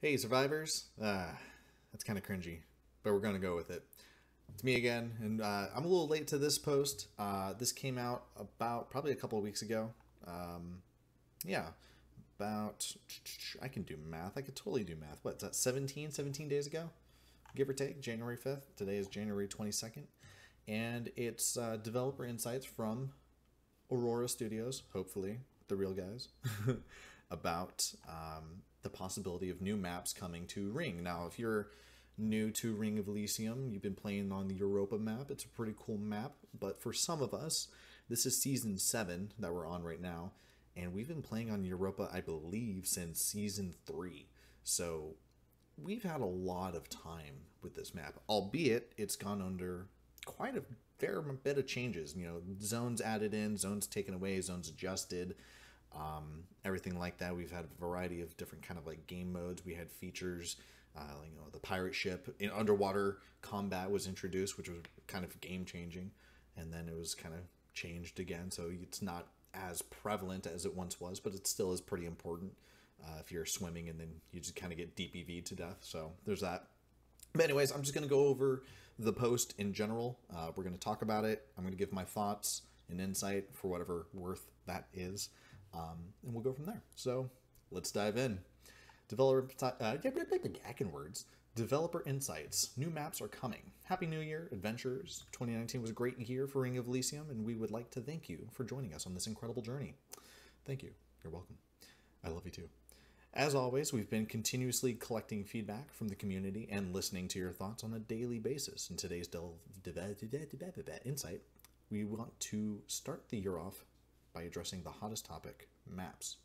Hey, survivors. That's kind of cringy, but we're going to go with it. It's me again, and I'm a little late to this post. This came out about probably a couple of weeks ago. Yeah, about, I can do math. I could totally do math. What's that, 17 days ago? Give or take, January 5th. Today is January 22nd. And it's developer insights from Aurora Studios, hopefully, the real guys, about the possibility of new maps coming to Ring. Now, if you're new to Ring of Elysium, you've been playing on the Europa map. It's a pretty cool map, but for some of us, this is Season 7 that we're on right now, and we've been playing on Europa, I believe, since Season 3. So we've had a lot of time with this map, albeit it's gone under quite a fair bit of changes. You know, zones added in, zones taken away, zones adjusted, everything like that. We've had a variety of different kind of like game modes. We had features, the pirate ship in underwater combat was introduced, which was kind of game changing, and then it was kind of changed again. So it's not as prevalent as it once was, but it still is pretty important if you're swimming and then you just kind of get DPV'd to death. So there's that. But anyways, I'm just going to go over the post in general. We're going to talk about it. I'm going to give my thoughts and insight for whatever worth that is. And we'll go from there. So let's dive in. Words. Developer insights. New maps are coming. Happy New Year, adventurers. 2019 was a great year for Ring of Elysium, and we would like to thank you for joining us on this incredible journey. Thank you. You're welcome. I love you too. As always, we've been continuously collecting feedback from the community and listening to your thoughts on a daily basis. In today's insight, we want to start the year off by addressing the hottest topic, maps.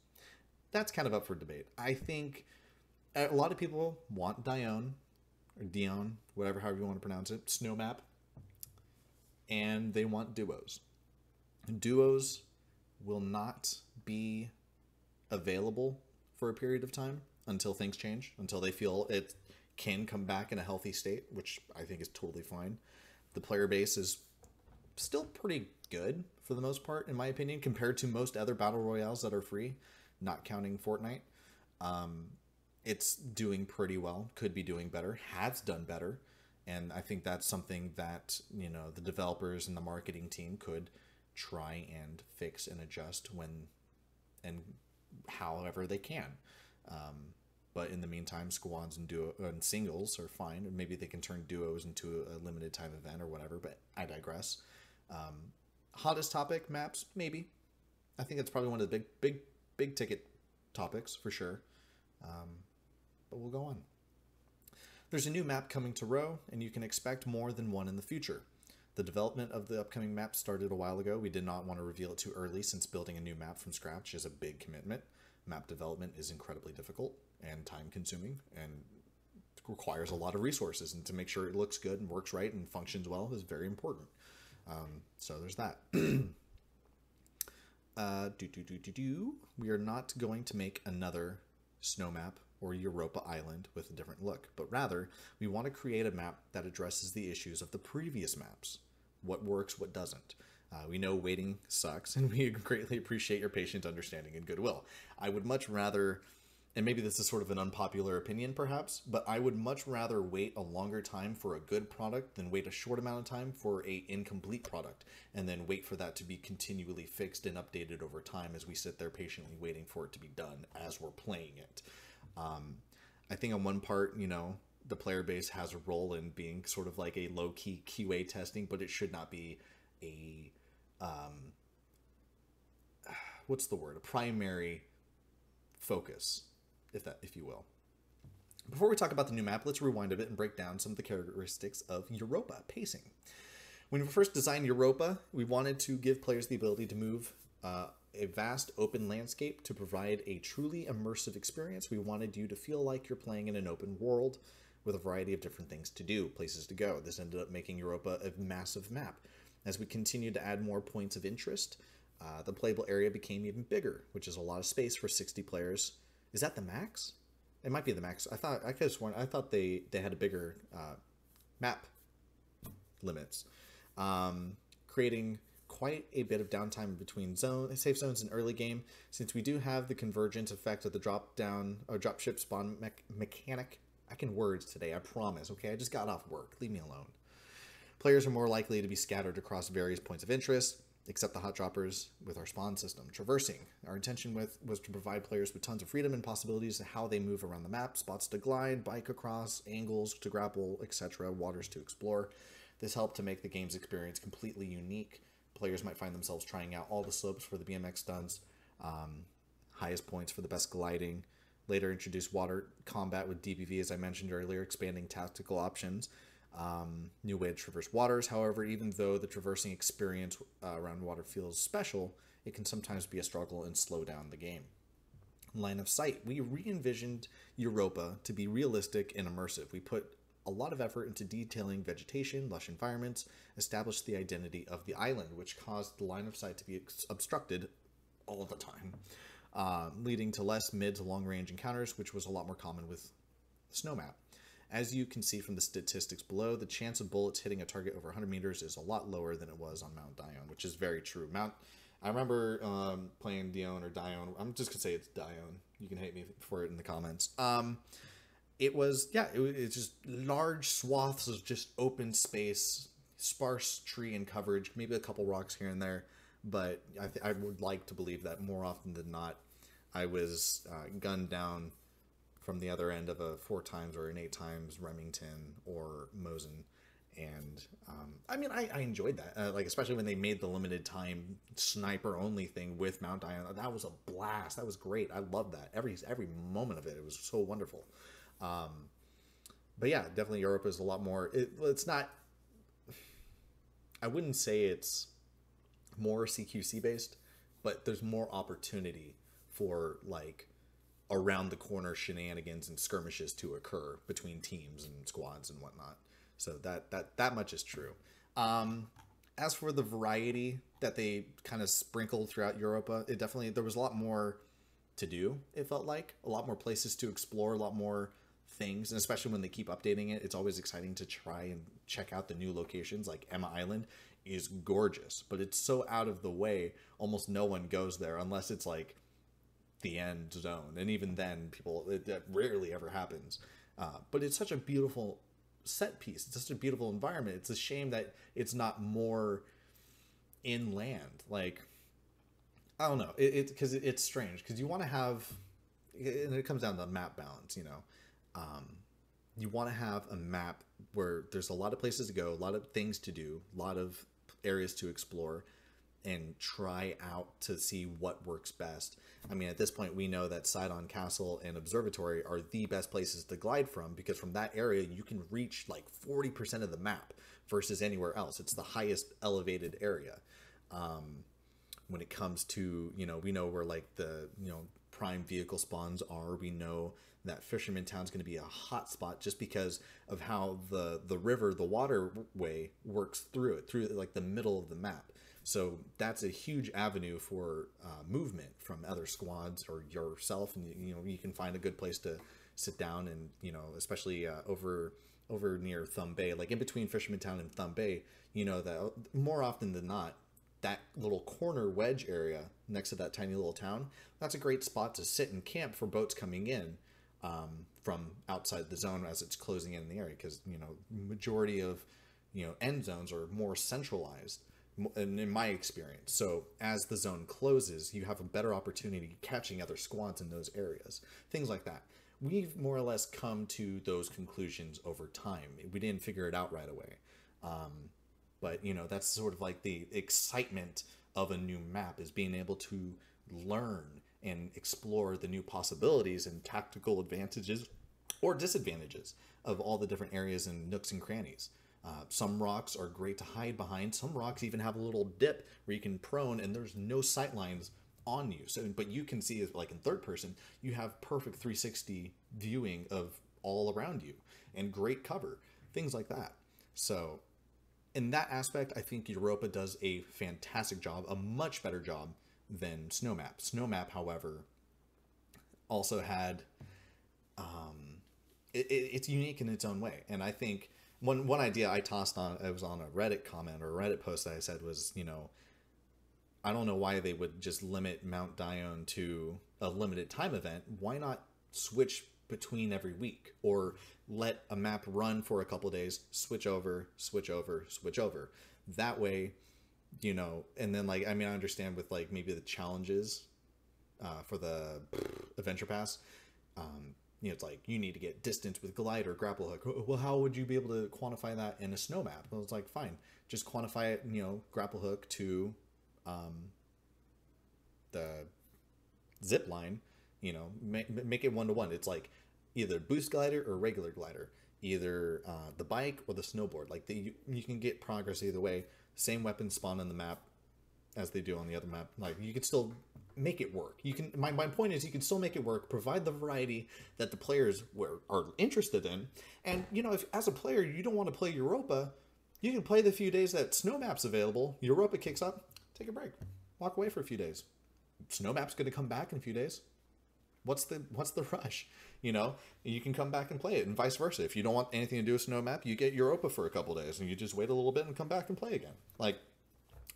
That's kind of up for debate. I think a lot of people want Dione, or Dione, however you want to pronounce it, snow map, and they want duos. Duos will not be available for a period of time until things change, until they feel it can come back in a healthy state, which I think is totally fine. The player base is still pretty good for the most part, in my opinion, compared to most other battle royales that are free, not counting Fortnite. It's doing pretty well, could be doing better, has done better, and I think that's something that, you know, the developers and the marketing team could try and fix and adjust when and however they can. But in the meantime, squads and and singles are fine. Maybe they can turn duos into a limited time event or whatever, but I digress. Hottest topic, maps, maybe. I think it's probably one of the big ticket topics for sure. But we'll go on. There's a new map coming to RoE, and you can expect more than one in the future. The development of the upcoming map started a while ago. We did not want to reveal it too early, since building a new map from scratch is a big commitment. Map development is incredibly difficult and time consuming and requires a lot of resources, and to make sure it looks good and works right and functions well is very important. So there's that. We are not going to make another snow map or Europa Island with a different look, but rather we want to create a map that addresses the issues of the previous maps. What works, what doesn't. We know waiting sucks, and we greatly appreciate your patient understanding and goodwill. I would much rather, and maybe this is sort of an unpopular opinion perhaps, but I would much rather wait a longer time for a good product than wait a short amount of time for a incomplete product, and then wait for that to be continually fixed and updated over time as we sit there patiently waiting for it to be done as we're playing it. I think on one part, you know, the player base has a role in being sort of like a low-key QA testing, but it should not be a what's the word? A primary focus, if you will. Before we talk about the new map, let's rewind a bit and break down some of the characteristics of Europa Pacing. When we first designed Europa, we wanted to give players the ability to move a vast open landscape to provide a truly immersive experience. We wanted you to feel like you're playing in an open world with a variety of different things to do, places to go. This ended up making Europa a massive map. As we continued to add more points of interest, the playable area became even bigger, which is a lot of space for 60 players. Is that the max? It might be the max. I thought they had a bigger map limits, creating quite a bit of downtime between safe zones and early game, since we do have the convergence effect of the drop down or drop ship spawn mechanic. I can words today, I promise. Okay, I just got off work. Leave me alone. Players are more likely to be scattered across various points of interest, except the hot droppers with our spawn system. Traversing. Our intention was to provide players with tons of freedom and possibilities of how they move around the map, spots to glide, bike across, angles to grapple, etc., waters to explore. This helped to make the game's experience completely unique. Players might find themselves trying out all the slopes for the BMX stunts, highest points for the best gliding. Later introduced water combat with DBV, as I mentioned earlier, expanding tactical options. New way to traverse waters. However, even though the traversing experience around water feels special, it can sometimes be a struggle and slow down the game. Line of sight. We re-envisioned Europa to be realistic and immersive. We put a lot of effort into detailing vegetation, lush environments, established the identity of the island, which caused the line of sight to be obstructed all the time, leading to less mid to long range encounters, which was a lot more common with the snow map. As you can see from the statistics below, the chance of bullets hitting a target over 100 meters is a lot lower than it was on Mount Dione, which is very true. I remember playing Dione or Dione. I'm just going to say it's Dione. You can hate me for it in the comments. It's just large swaths of just open space, sparse tree and coverage, maybe a couple rocks here and there. But I would like to believe that more often than not, I was gunned down from the other end of a 4 times or an 8 times Remington or Mosin. And I enjoyed that, especially when they made the limited time sniper only thing with Mount Dione. That was a blast. That was great. I loved that. Every moment of it. It was so wonderful. But yeah, definitely Europa is a lot more. It's not. I wouldn't say it's more CQC based, but there's more opportunity for around the corner shenanigans and skirmishes to occur between teams and squads and whatnot. So that much is true. As for the variety that they kind of sprinkled throughout Europa, there was a lot more to do. It felt like a lot more places to explore, a lot more things, and especially when they keep updating it, it's always exciting to try and check out the new locations. Like Emma Island is gorgeous, but it's so out of the way, almost no one goes there unless it's like the end zone, and even then that rarely ever happens. But it's such a beautiful set piece. It's such a beautiful environment. It's a shame that it's not more inland. I don't know, because it's strange, because you want to have, and it comes down to map balance, you want to have a map where there's a lot of places to go, a lot of things to do, a lot of areas to explore, and try out to see what works best. At this point, we know that Sidon Castle and Observatory are the best places to glide from, because from that area, you can reach 40% of the map versus anywhere else. It's the highest elevated area. When it comes to, we know where the, prime vehicle spawns are. We know that Fisherman Town's going to be a hot spot just because of how the river, the waterway works through the middle of the map. So that's a huge avenue for movement from other squads or yourself, and you can find a good place to sit down, and especially over near Thumb Bay, in between Fisherman Town and Thumb Bay, that more often than not, that little corner wedge area next to that tiny little town, that's a great spot to sit and camp for boats coming in from outside the zone as it's closing in the area, because majority of end zones are more centralized in my experience. So as the zone closes, you have a better opportunity catching other squads in those areas, things like that. We've more or less come to those conclusions over time. We didn't figure it out right away. But that's sort of the excitement of a new map, is being able to learn and explore the new possibilities and tactical advantages or disadvantages of all the different areas and nooks and crannies. Some rocks are great to hide behind. Some rocks even have a little dip where you can prone and there's no sight lines on you. But you can see, in third person, you have perfect 360 viewing of all around you and great cover, things like that. So in that aspect, I think Europa does a fantastic job, a much better job than Snowmap. Snowmap, however, also had, it's unique in its own way. And I think one idea I tossed on, it was on a Reddit comment or a Reddit post that I said was, I don't know why they would just limit Mount Dione to a limited time event. Why not switch between every week, or let a map run for a couple days, switch over, switch over, switch over. That way, you know, and then like, I mean, I understand with like maybe the challenges for the adventure pass, you know, it's like you need to get distance with glide or grapple hook. Well, how would you be able to quantify that in a snow map? Well, it's like, fine, just quantify it, you know, grapple hook to the zip line, you know, make it 1-to-1. It's like either boost glider or regular glider, either the bike or the snowboard. Like you can get progress either way. Same weapons spawn on the map as they do on the other map. Like you can still make it work. You can. My point is you can still make it work. Provide the variety that the players are interested in. And you know, if as a player you don't want to play Europa, you can play the few days that snow map's available. Europa kicks up. Take a break. Walk away for a few days. Snow map's going to come back in a few days. What's the rush? You know, you can come back and play it, and vice versa. If you don't want anything to do with snow map, you get Europa for a couple days, and you just wait a little bit and come back and play again. Like,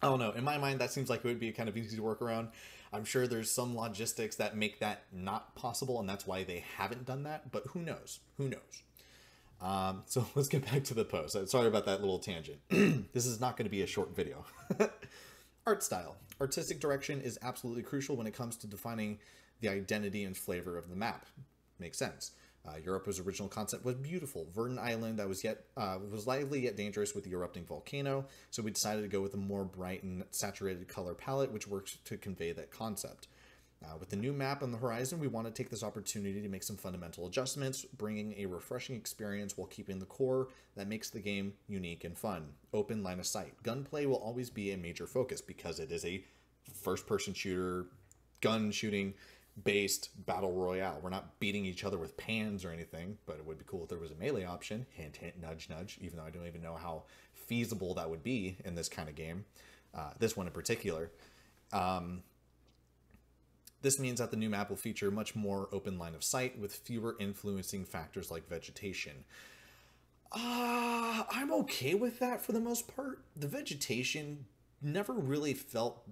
I don't know. In my mind, that seems like it would be kind of easy to work around. I'm sure there's some logistics that make that not possible, and that's why they haven't done that. But who knows? Who knows? So let's get back to the post. Sorry about that little tangent. This is not going to be a short video. Art style. Artistic direction is absolutely crucial when it comes to defining the identity and flavor of the map. Makes sense. Europa's original concept was beautiful. Verdant island that was lively yet dangerous with the erupting volcano, so we decided to go with a more bright and saturated color palette, which works to convey that concept. With the new map on the horizon, we want to take this opportunity to make some fundamental adjustments, bringing a refreshing experience while keeping the core that makes the game unique and fun. Open line of sight. Gunplay will always be a major focus because it is a first-person shooter, gun shooting based battle royale. We're not beating each other with pans or anything, but it would be cool if there was a melee option. Hint, hint, nudge, nudge, even though I don't even know how feasible that would be in this kind of game. This one in particular. This means that the new map will feature much more open line of sight with fewer influencing factors like vegetation. I'm okay with that for the most part. The vegetation never really felt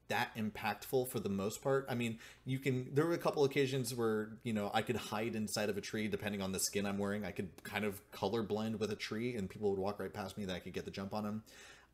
that impactful for the most part. I mean, there were a couple occasions where, you know, I could hide inside of a tree depending on the skin I'm wearing. I could kind of color blend with a tree and people would walk right past me that I could get the jump on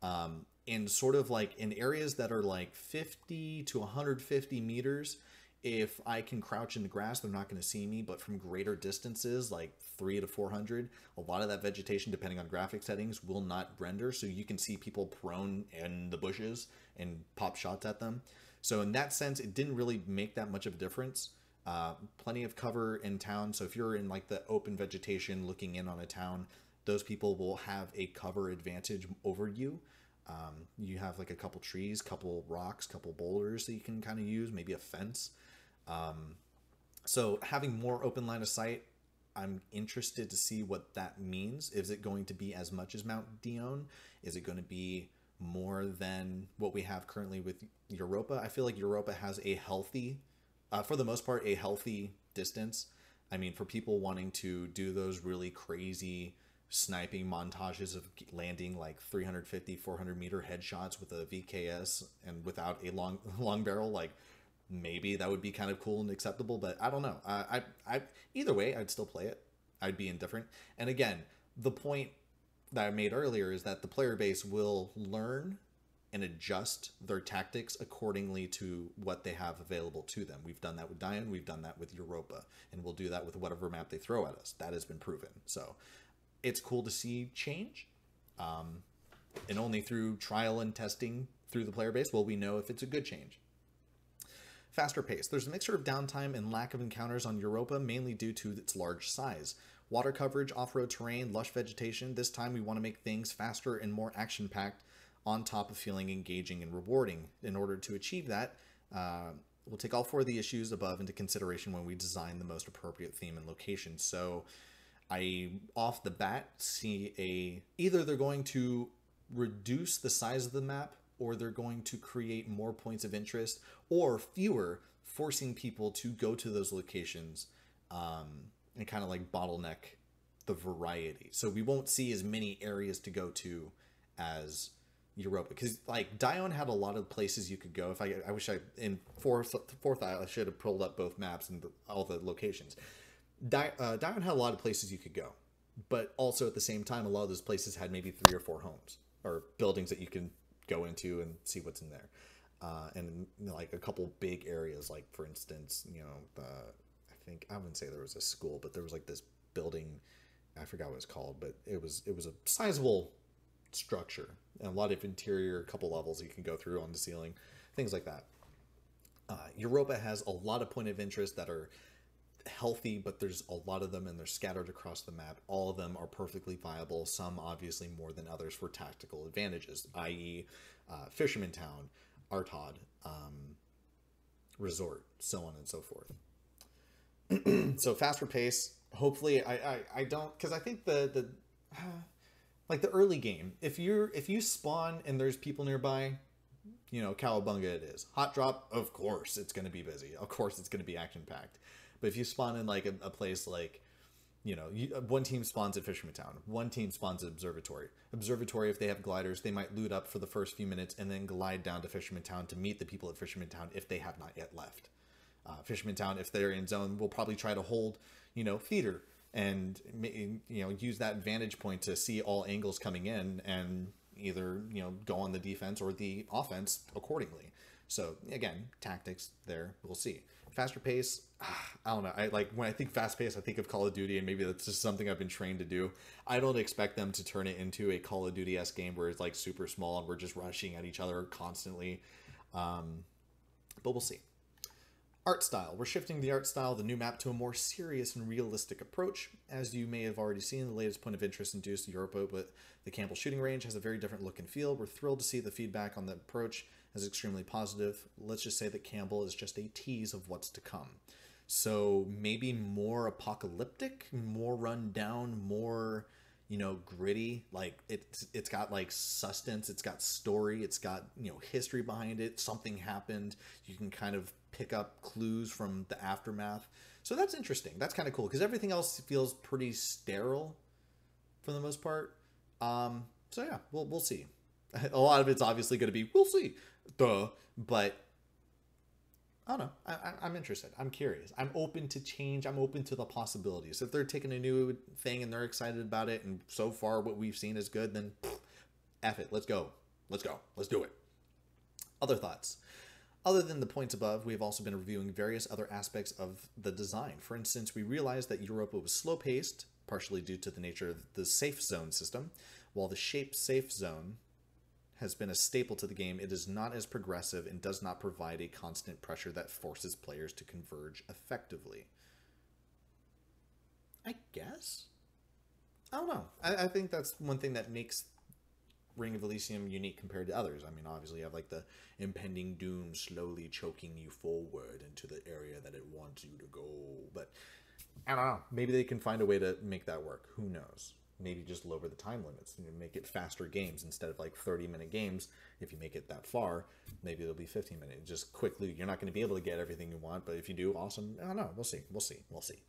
them. And sort of like in areas that are like 50 to 150 meters, if I can crouch in the grass, they're not going to see me. But from greater distances, like 300 to 400, a lot of that vegetation, depending on graphic settings, will not render. So you can see people prone in the bushes and pop shots at them. So in that sense, it didn't really make that much of a difference. Plenty of cover in town. So if you're in like the open vegetation looking in on a town, those people will have a cover advantage over you. You have like a couple trees, couple rocks, couple boulders that you can kind of use, maybe a fence. So having more open line of sight, I'm interested to see what that means. Is it going to be as much as Mount Dione? Is it going to be more than what we have currently with Europa? I feel like Europa has a healthy, for the most part, a healthy distance. I mean, for people wanting to do those really crazy sniping montages of landing like 350, 400 meter headshots with a VKS and without a long barrel, like maybe that would be kind of cool and acceptable, but I don't know. I either way, I'd still play it. I'd be indifferent. And again, the point that I made earlier is that the player base will learn and adjust their tactics accordingly to what they have available to them. We've done that with Dione, we've done that with Europa, and we'll do that with whatever map they throw at us. That has been proven. So it's cool to see change. And only through trial and testing through the player base will we know if it's a good change. Faster pace. There's a mixture of downtime and lack of encounters on Europa, mainly due to its large size. Water coverage, off-road terrain, lush vegetation. This time we want to make things faster and more action-packed on top of feeling engaging and rewarding. In order to achieve that, we'll take all four of the issues above into consideration when we design the most appropriate theme and location. So I, off the bat, see either they're going to reduce the size of the map, or they're going to create more points of interest, or fewer, forcing people to go to those locations and kind of like bottleneck the variety. So we won't see as many areas to go to as Europa, because like Dione had a lot of places you could go. If I wish I in fourth isle I should have pulled up both maps and all the locations. Dione had a lot of places you could go, but also at the same time, a lot of those places had maybe 3 or 4 homes or buildings that you can go into and see what's in there, and like a couple big areas, like for instance, I think I wouldn't say there was a school, but there was like this building, I forgot what it's called, but it was a sizable structure and a lot of interior, couple levels you can go through on the ceiling, things like that. Europa has a lot of point of interest that are healthy, but there's a lot of them and they're scattered across the map. All of them are perfectly viable, some obviously more than others for tactical advantages, i.e. Fisherman Town, Artod, Resort, so on and so forth. So faster pace. Hopefully, I don't, because I think the like the early game, if you spawn and there's people nearby, cowabunga it is. Hot drop, of course it's going to be busy. Of course it's going to be action packed. But if you spawn in like a place like, one team spawns at Fisherman Town, one team spawns at Observatory. Observatory, if they have gliders, they might loot up for the first few minutes and then glide down to Fisherman Town to meet the people at Fisherman Town if they have not yet left. Fisherman Town, if they're in zone, will probably try to hold, theater and, use that vantage point to see all angles coming in and either, go on the defense or the offense accordingly. So again, tactics there, we'll see. Faster pace, I don't know. When I think fast pace, I think of Call of Duty, and maybe that's just something I've been trained to do. I don't expect them to turn it into a Call of Duty-esque game where it's like super small and we're just rushing at each other constantly. But we'll see. Art style. We're shifting the art style of the new map to a more serious and realistic approach. As you may have already seen, the latest point of interest induced Europa, but the Campbell shooting range has a very different look and feel. We're thrilled to see the feedback on the approach as extremely positive. Let's just say that Campbell is just a tease of what's to come. So maybe more apocalyptic, more run down, more, gritty. Like it's got like sustenance, it's got story, it's got, history behind it. Something happened. You can kind of pick up clues from the aftermath. So that's interesting. That's kind of cool because everything else feels pretty sterile for the most part. So yeah, we'll see. A lot of it's obviously going to be, we'll see. Duh. But I don't know. I'm interested. I'm curious. I'm open to change. I'm open to the possibilities. If they're taking a new thing and they're excited about it, and so far what we've seen is good, then F it. Let's go. Let's go. Let's do it. Other thoughts. Other than the points above, we've also been reviewing various other aspects of the design. For instance, we realized that Europa was slow-paced, partially due to the nature of the safe zone system. While the shape safe zone has been a staple to the game, it is not as progressive and does not provide a constant pressure that forces players to converge effectively. I guess? I don't know. I think that's one thing that makes Ring of Elysium unique compared to others. I mean, obviously you have like the impending doom slowly choking you forward into the area that it wants you to go. But I don't know. Maybe they can find a way to make that work. Who knows? Maybe just lower the time limits and make it faster games instead of like 30-minute games. If you make it that far, maybe it'll be 15 minutes. Just quick loot. You're not going to be able to get everything you want, but if you do, awesome. I don't know. We'll see. We'll see. We'll see.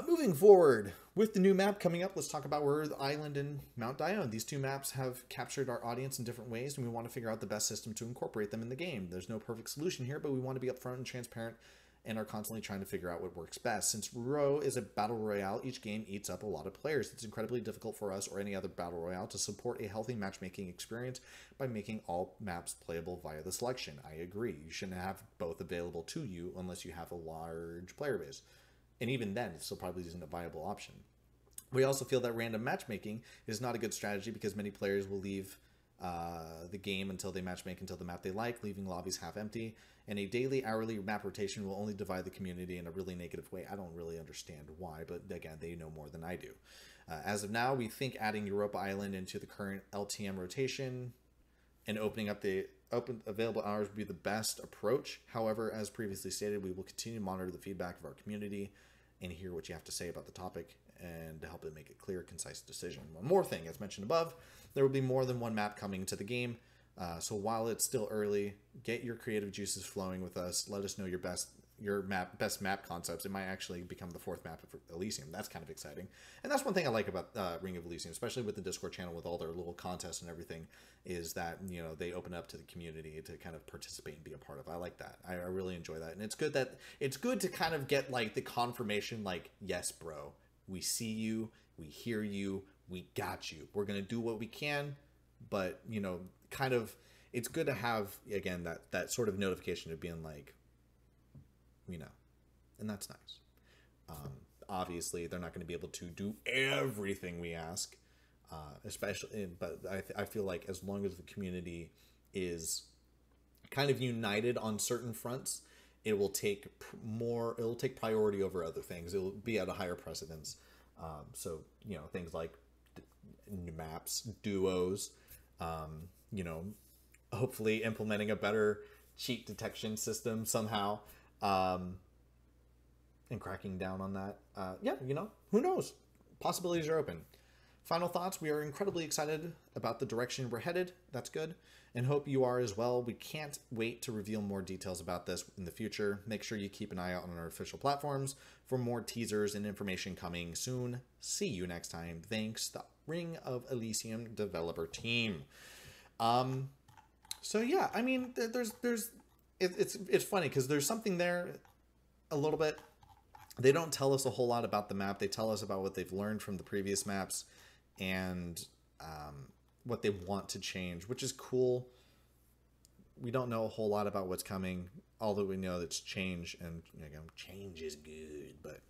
Moving forward, with the new map coming up, let's talk about Where the Island and Mount Dione. These two maps have captured our audience in different ways, and we want to figure out the best system to incorporate them in the game. There's no perfect solution here, but we want to be upfront and transparent and are constantly trying to figure out what works best. Since RoE is a battle royale, each game eats up a lot of players. It's incredibly difficult for us or any other battle royale to support a healthy matchmaking experience by making all maps playable via the selection. I agree. You shouldn't have both available to you unless you have a large player base. And even then, it still probably isn't a viable option. We also feel that random matchmaking is not a good strategy because many players will leave the game until they matchmake until the map they like, leaving lobbies half empty. And a daily, hourly map rotation will only divide the community in a really negative way. I don't really understand why, but again, they know more than I do. As of now, we think adding Europa Island into the current LTM rotation and opening up the available hours would be the best approach. However, as previously stated, we will continue to monitor the feedback of our community and hear what you have to say about the topic and to help it make a clear, concise decision. One more thing, as mentioned above, there will be more than one map coming to the game. So while it's still early, get your creative juices flowing with us. Let us know your best your best map concepts, it might actually become the fourth map of Elysium. That's kind of exciting. And that's one thing I like about Ring of Elysium, especially with the Discord channel with all their little contests and everything, is that, you know, they open up to the community to kind of participate and be a part of. I like that. I really enjoy that. And it's good to kind of get like the confirmation, like, yes, bro, we see you, we hear you, we got you. We're going to do what we can, but, you know, kind of, it's good to have, again, that sort of notification of being like, you know, and that's nice. Obviously, they're not going to be able to do everything we ask, especially, but I feel like as long as the community is kind of united on certain fronts, it will take priority over other things. It will be at a higher precedence. So, you know, things like maps, duos, you know, hopefully implementing a better cheat detection system somehow, and cracking down on that. Yeah, you know, who knows? Possibilities are open. Final thoughts. We are incredibly excited about the direction we're headed. That's good. And hope you are as well. We can't wait to reveal more details about this in the future. Make sure you keep an eye out on our official platforms for more teasers and information coming soon. See you next time. Thanks, the Ring of Elysium developer team. So yeah, I mean, it's funny because there's something there a little bit. They don't tell us a whole lot about the map. They tell us about what they've learned from the previous maps and what they want to change, which is cool. We don't know a whole lot about what's coming, although we know it's change, and you know, change is good. But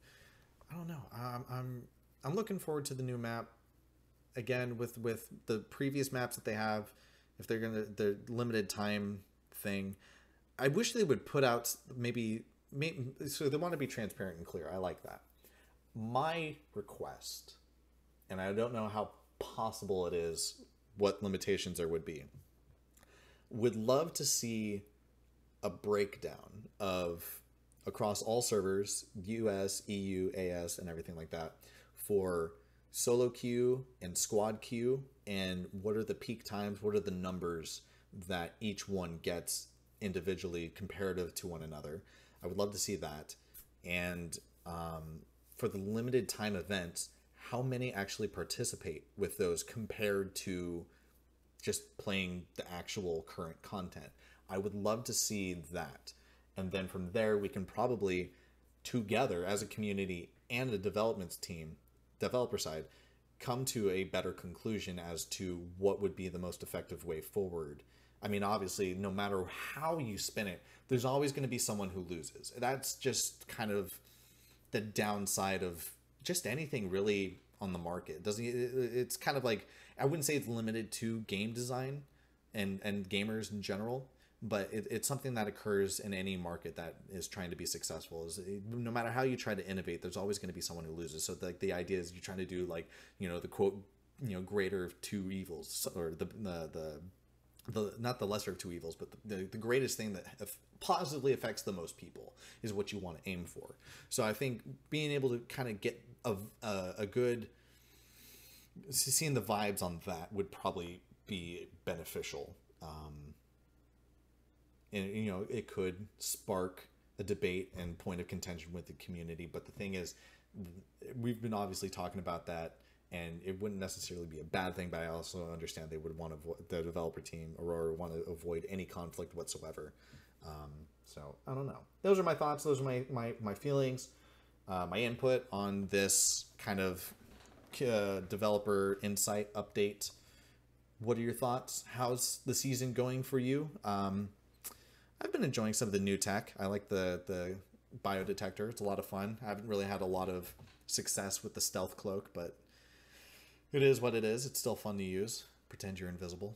I don't know. I'm looking forward to the new map. Again, with the previous maps that they have, if they're the limited time thing, I wish they would put out maybe so they want to be transparent and clear. I like that. My request, and I don't know how possible it is, what limitations there would be, would love to see a breakdown of across all servers, US, EU, AS, and everything like that, for solo queue and squad queue, and what are the peak times, what are the numbers that each one gets individually comparative to one another. I would love to see that. And for the limited time events, how many actually participate with those compared to just playing the actual current content. I would love to see that. And then from there, we can probably together as a community and a development team, developer side, come to a better conclusion as to what would be the most effective way forward. I mean, obviously, no matter how you spin it, there's always going to be someone who loses. That's just kind of the downside of just anything really on the market. It's kind of like, I wouldn't say it's limited to game design and gamers in general, but it's something that occurs in any market that is trying to be successful. Is no matter how you try to innovate, there's always going to be someone who loses. So the idea is you're trying to do, like, you know, the quote, you know, greater of two evils, or the not the lesser of two evils, but the greatest thing that positively affects the most people is what you want to aim for. So I think being able to kind of get a good, seeing the vibes on that would probably be beneficial. And, you know, it could spark a debate and point of contention with the community. But the thing is, we've been obviously talking about that, and it wouldn't necessarily be a bad thing, but I also understand they would want to avoid, the developer team, or want to avoid any conflict whatsoever. So I don't know. Those are my thoughts. Those are my feelings, my input on this kind of developer insight update. What are your thoughts? How's the season going for you? I've been enjoying some of the new tech. I like the biodetector. It's a lot of fun. I haven't really had a lot of success with the stealth cloak, but it is what it is. It's still fun to use. Pretend you're invisible.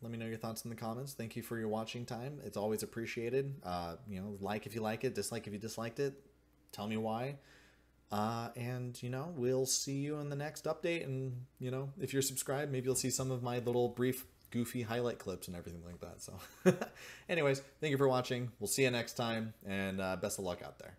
Let me know your thoughts in the comments. Thank you for your watching time. It's always appreciated. You know, like if you like it, dislike if you disliked it. Tell me why. And, you know, we'll see you in the next update. And, you know, if you're subscribed, maybe you'll see some of my little brief goofy highlight clips and everything like that. So anyways, thank you for watching. We'll see you next time, and best of luck out there.